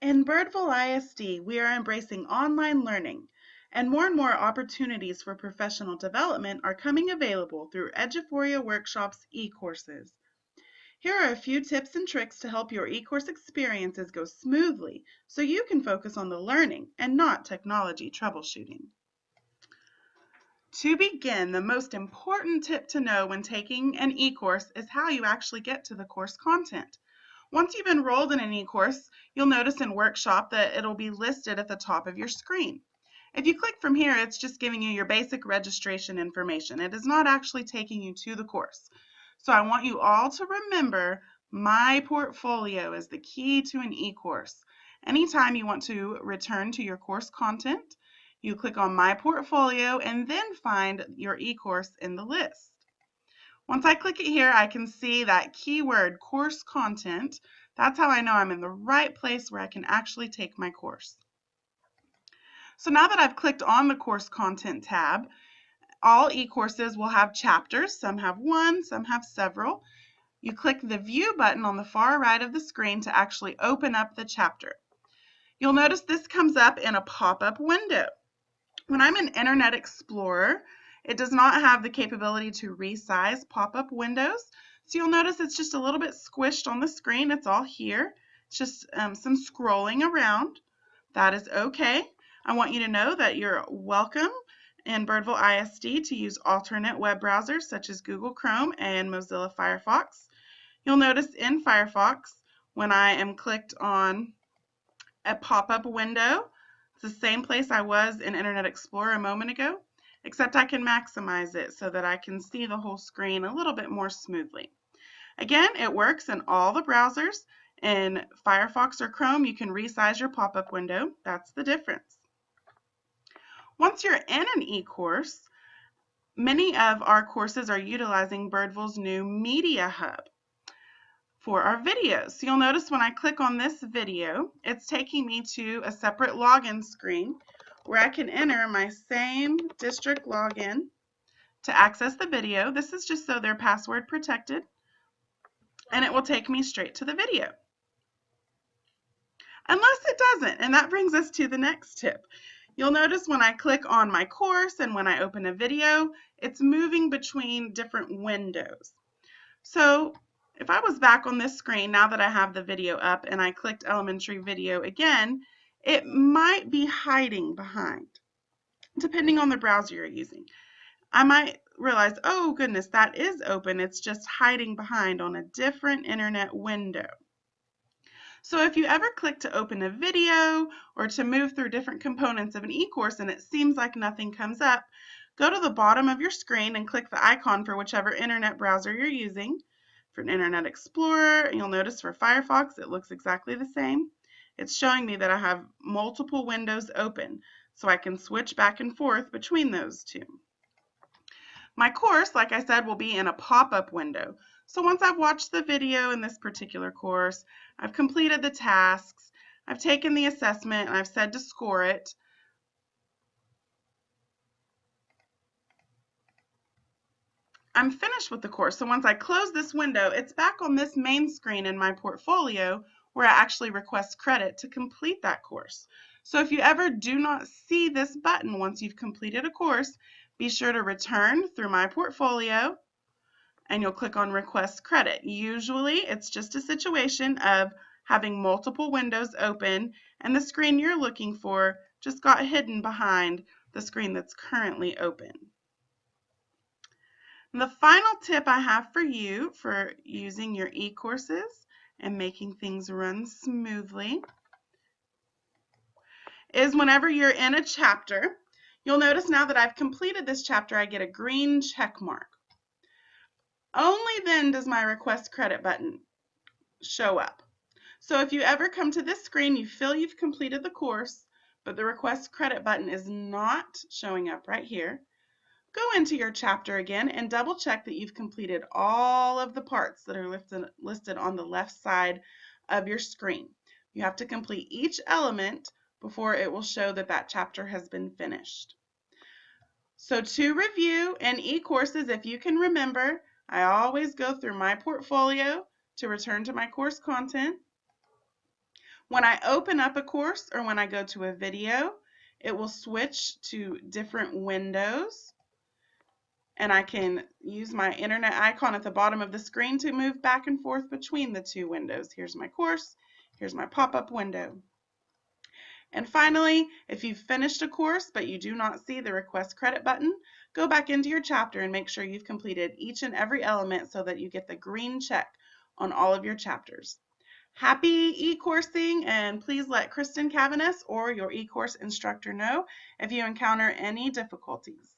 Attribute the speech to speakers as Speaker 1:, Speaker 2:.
Speaker 1: In Birdville ISD, we are embracing online learning, and more opportunities for professional development are coming available through Eduphoria Workshop's eCourses. Here are a few tips and tricks to help your eCourse experiences go smoothly so you can focus on the learning and not technology troubleshooting. To begin, the most important tip to know when taking an eCourse is how you actually get to the course content. Once you've enrolled in an eCourse, you'll notice in Workshop that it'll be listed at the top of your screen. If you click from here, it's just giving you your basic registration information. It is not actually taking you to the course. So I want you all to remember My Portfolio is the key to an eCourse. Anytime you want to return to your course content, you click on My Portfolio and then find your eCourse in the list. Once I click it here, I can see that keyword course content. That's how I know I'm in the right place where I can actually take my course. So now that I've clicked on the course content tab, all eCourses will have chapters. Some have one, some have several. You click the View button on the far right of the screen to actually open up the chapter. You'll notice this comes up in a pop-up window. When I'm in Internet Explorer, it does not have the capability to resize pop-up windows. So you'll notice it's just a little bit squished on the screen. It's all here. It's just some scrolling around. That is okay. I want you to know that you're welcome in Birdville ISD to use alternate web browsers such as Google Chrome and Mozilla Firefox. You'll notice in Firefox, when I am clicked on a pop-up window, it's the same place I was in Internet Explorer a moment ago, except I can maximize it so that I can see the whole screen a little bit more smoothly. Again, it works in all the browsers. In Firefox or Chrome, you can resize your pop-up window. That's the difference. Once you're in an eCourse, many of our courses are utilizing Birdville's new Media Hub for our videos. So you'll notice when I click on this video, it's taking me to a separate login screen where I can enter my same district login to access the video. This is just so they're password protected, and it will take me straight to the video. Unless it doesn't, and that brings us to the next tip. You'll notice when I click on my course and when I open a video, it's moving between different windows. So if I was back on this screen, now that I have the video up and I clicked elementary video again, it might be hiding behind, depending on the browser you're using. I might realize, oh goodness, that is open. It's just hiding behind on a different internet window. So if you ever click to open a video or to move through different components of an eCourse and it seems like nothing comes up, go to the bottom of your screen and click the icon for whichever internet browser you're using. For an Internet Explorer, you'll notice for Firefox, it looks exactly the same. It's showing me that I have multiple windows open, so I can switch back and forth between those two. My course, like I said, will be in a pop-up window. So once I've watched the video in this particular course, I've completed the tasks, I've taken the assessment, and I've said to score it. I'm finished with the course. So once I close this window, it's back on this main screen in my portfolio where I actually request credit to complete that course. So if you ever do not see this button once you've completed a course, be sure to return through my portfolio and you'll click on request credit. Usually it's just a situation of having multiple windows open and the screen you're looking for just got hidden behind the screen that's currently open. And the final tip I have for you for using your eCourses and making things run smoothly is whenever you're in a chapter, you'll notice now that I've completed this chapter, I get a green check mark. Only then does my request credit button show up. So if you ever come to this screen, you feel you've completed the course, but the request credit button is not showing up right here, go into your chapter again and double check that you've completed all of the parts that are listed on the left side of your screen. You have to complete each element before it will show that that chapter has been finished. So to review in eCourses, if you can remember, I always go through my portfolio to return to my course content. When I open up a course or when I go to a video, it will switch to different windows, and I can use my internet icon at the bottom of the screen to move back and forth between the two windows. Here's my course, here's my pop-up window. And finally, if you've finished a course but you do not see the Request Credit button, go back into your chapter and make sure you've completed each and every element so that you get the green check on all of your chapters. Happy e-coursing, and please let Kristen Cavanis or your e-course instructor know if you encounter any difficulties.